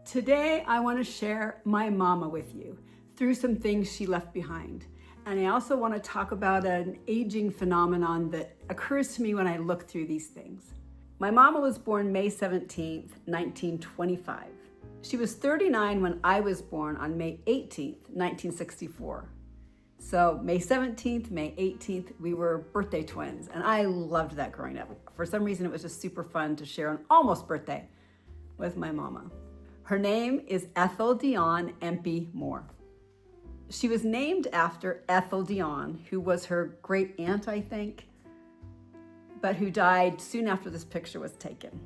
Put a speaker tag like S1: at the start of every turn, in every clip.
S1: Today, I want to share my mama with you through some things she left behind. And I also want to talk about an aging phenomenon that occurs to me when I look through these things. My mama was born May 17th, 1925. She was 39 when I was born on May 18th, 1964. So May 17th, May 18th, we were birthday twins, and I loved that growing up. For some reason, it was just super fun to share an almost birthday with my mama. Her name is Ethel Dion Empey Moore. She was named after Ethel Dion, who was her great aunt, I think, but who died soon after this picture was taken.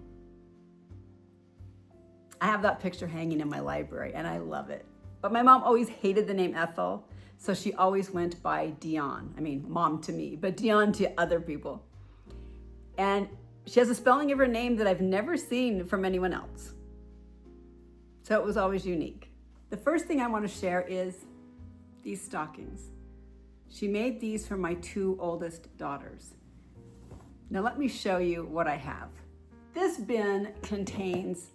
S1: I have that picture hanging in my library, and I love it. But my mom always hated the name Ethel, so she always went by Dion. I mean, mom to me, but Dion to other people. And she has a spelling of her name that I've never seen from anyone else. So it was always unique. The first thing I want to share is these stockings. She made these for my two oldest daughters. Now let me show you what I have. This bin contains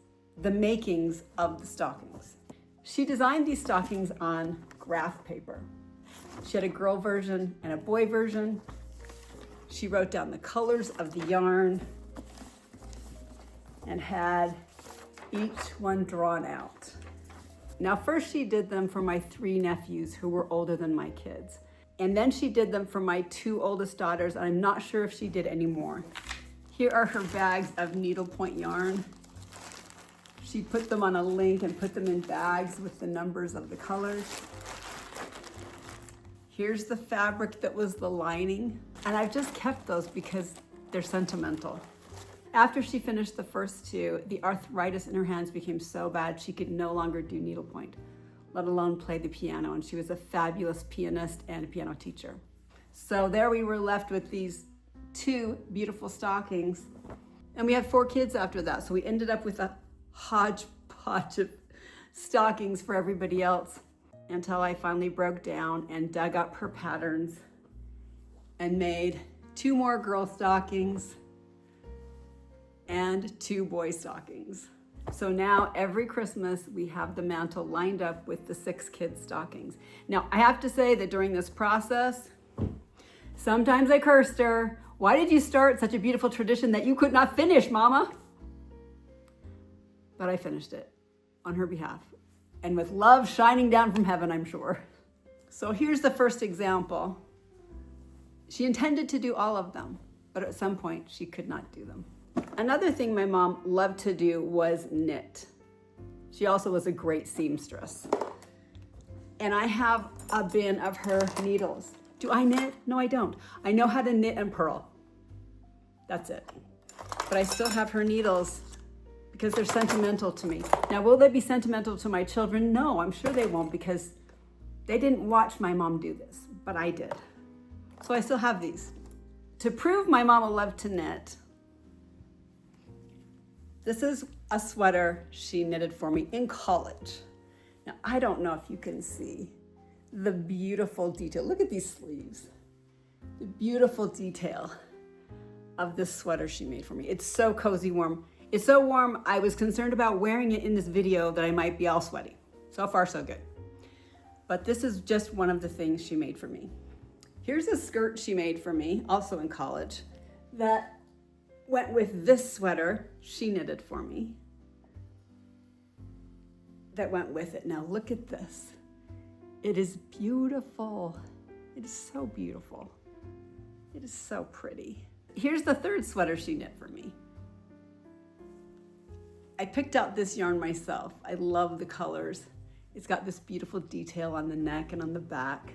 S1: the makings of the stockings. She designed these stockings on graph paper. She had a girl version and a boy version. She wrote down the colors of the yarn and had each one drawn out. Now first she did them for my three nephews who were older than my kids. And then she did them for my two oldest daughters, and I'm not sure if she did any more. Here are her bags of needlepoint yarn. She put them on a link and put them in bags with the numbers of the colors. Here's the fabric that was the lining. And I've just kept those because they're sentimental. After she finished the first two, the arthritis in her hands became so bad she could no longer do needlepoint, let alone play the piano. And she was a fabulous pianist and a piano teacher. So there we were left with these two beautiful stockings. And we had 4 kids after that. So we ended up with a hodgepodge of stockings for everybody else until I finally broke down and dug up her patterns and made 2 more girl stockings and 2 boy stockings. So now every Christmas we have the mantle lined up with the 6 kids' stockings. Now I have to say that during this process, sometimes I cursed her. Why did you start such a beautiful tradition that you could not finish, Mama? But I finished it on her behalf, and with love shining down from heaven, I'm sure. So here's the first example. She intended to do all of them, but at some point she could not do them. Another thing my mom loved to do was knit. She also was a great seamstress. And I have a bin of her needles. Do I knit? No, I don't. I know how to knit and purl. That's it. But I still have her needles because they're sentimental to me. Now, will they be sentimental to my children? No, I'm sure they won't, because they didn't watch my mom do this, but I did. So I still have these. To prove my mama loved to knit, this is a sweater she knitted for me in college. Now, I don't know if you can see the beautiful detail. Look at these sleeves. The beautiful detail of this sweater she made for me. It's so cozy warm. It's so warm, I was concerned about wearing it in this video that I might be all sweaty. So far, so good. But this is just one of the things she made for me. Here's a skirt she made for me, also in college, that went with this sweater she knitted for me. That went with it. Now look at this. It is beautiful. It is so beautiful. It is so pretty. Here's the third sweater she knit for me. I picked out this yarn myself. I love the colors. It's got this beautiful detail on the neck and on the back.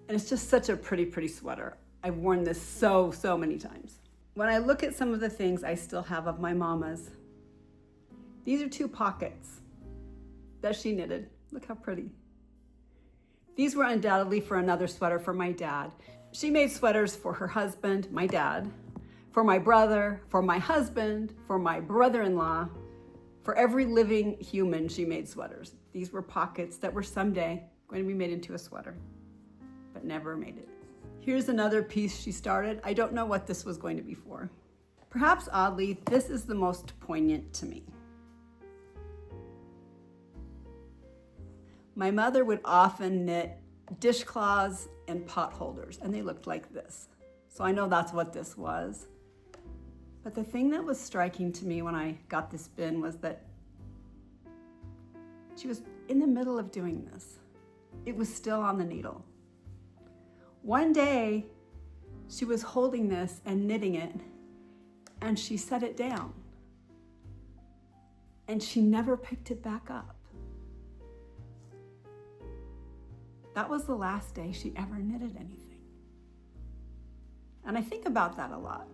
S1: And it's just such a pretty, pretty sweater. I've worn this so many times. When I look at some of the things I still have of my mama's, these are 2 pockets that she knitted. Look how pretty. These were undoubtedly for another sweater for my dad. She made sweaters for her husband, my dad, for my brother, for my husband, for my brother-in-law. For every living human, she made sweaters. These were pockets that were someday going to be made into a sweater, but never made it. Here's another piece she started. I don't know what this was going to be for. Perhaps oddly, this is the most poignant to me. My mother would often knit dishcloths and pot holders, and they looked like this. So I know that's what this was. But the thing that was striking to me when I got this bin was that she was in the middle of doing this. It was still on the needle. One day, she was holding this and knitting it, and she set it down. And she never picked it back up. That was the last day she ever knitted anything. And I think about that a lot.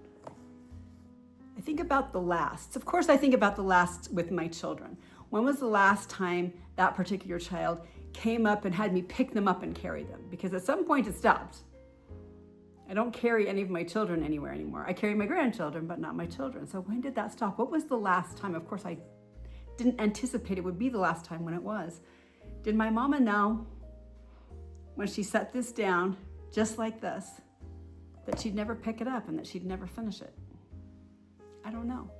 S1: I think about the lasts. Of course, I think about the lasts with my children. When was the last time that particular child came up and had me pick them up and carry them? Because at some point it stopped. I don't carry any of my children anywhere anymore. I carry my grandchildren, but not my children. So when did that stop? What was the last time? Of course, I didn't anticipate it would be the last time when it was. Did my mama know when she set this down, just like this, that she'd never pick it up and that she'd never finish it? I don't know.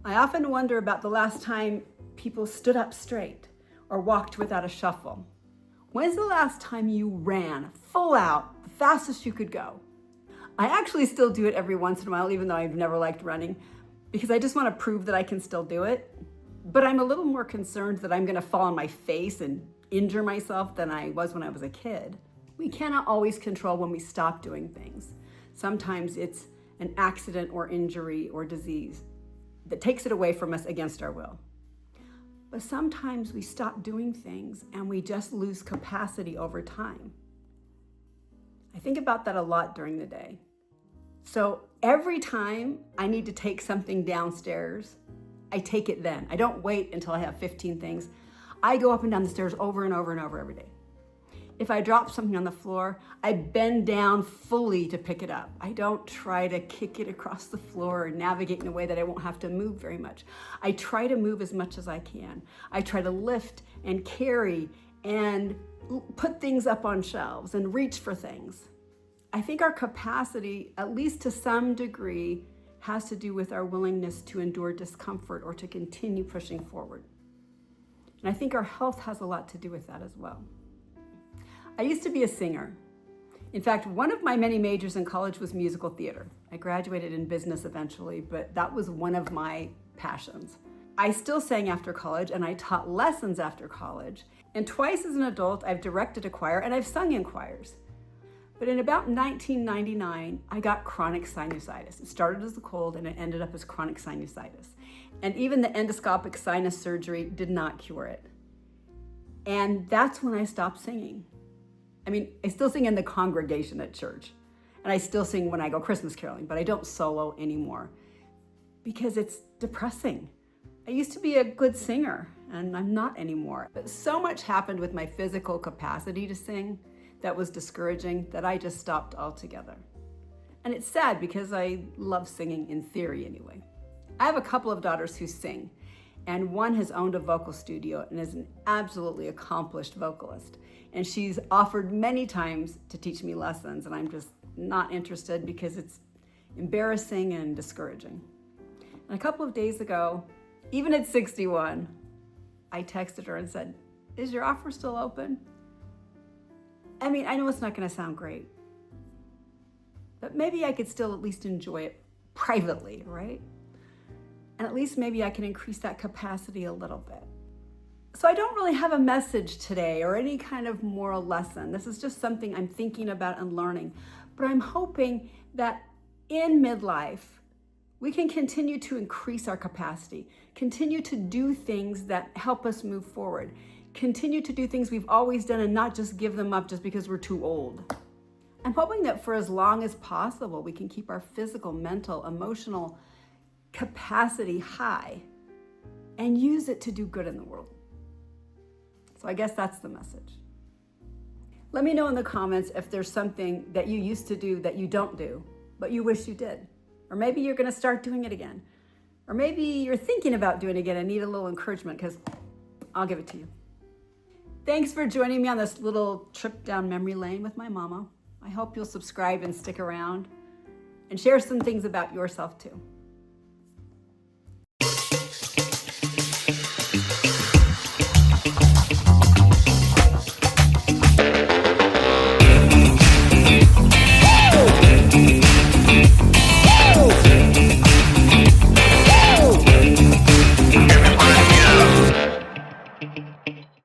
S1: I often wonder about the last time people stood up straight or walked without a shuffle. When's the last time you ran full out, the fastest you could go? I actually still do it every once in a while, even though I've never liked running, because I just want to prove that I can still do it. But I'm a little more concerned that I'm going to fall on my face and injure myself than I was when I was a kid. We cannot always control when we stop doing things. Sometimes it's an accident or injury or disease that takes it away from us against our will. But sometimes we stop doing things and we just lose capacity over time. I think about that a lot during the day. So every time I need to take something downstairs, I take it then. I don't wait until I have 15 things. I go up and down the stairs over and over and over every day. If I drop something on the floor, I bend down fully to pick it up. I don't try to kick it across the floor or navigate in a way that I won't have to move very much. I try to move as much as I can. I try to lift and carry and put things up on shelves and reach for things. I think our capacity, at least to some degree, has to do with our willingness to endure discomfort or to continue pushing forward. And I think our health has a lot to do with that as well. I used to be a singer. In fact, one of my many majors in college was musical theater. I graduated in business eventually, but that was one of my passions. I still sang after college and I taught lessons after college. And twice as an adult, I've directed a choir and I've sung in choirs. But in about 1999, I got chronic sinusitis. It started as a cold and it ended up as chronic sinusitis. And even the endoscopic sinus surgery did not cure it. And that's when I stopped singing. I mean, I still sing in the congregation at church. And I still sing when I go Christmas caroling, but I don't solo anymore because it's depressing. I used to be a good singer and I'm not anymore. But so much happened with my physical capacity to sing that was discouraging that I just stopped altogether. And it's sad because I love singing in theory anyway. I have a couple of daughters who sing, and one has owned a vocal studio and is an absolutely accomplished vocalist. And she's offered many times to teach me lessons, and I'm just not interested because it's embarrassing and discouraging. And a couple of days ago, even at 61, I texted her and said, "Is your offer still open?" I mean, I know it's not going to sound great, but maybe I could still at least enjoy it privately, right? And at least maybe I can increase that capacity a little bit. So I don't really have a message today or any kind of moral lesson. This is just something I'm thinking about and learning. But I'm hoping that in midlife, we can continue to increase our capacity, continue to do things that help us move forward, continue to do things we've always done and not just give them up just because we're too old. I'm hoping that for as long as possible, we can keep our physical, mental, emotional capacity high and use it to do good in the world. So I guess that's the message. Let me know in the comments if there's something that you used to do that you don't do, but you wish you did. Or maybe you're going to start doing it again. Or maybe you're thinking about doing it again and need a little encouragement, because I'll give it to you. Thanks for joining me on this little trip down memory lane with my mama. I hope you'll subscribe and stick around and share some things about yourself too.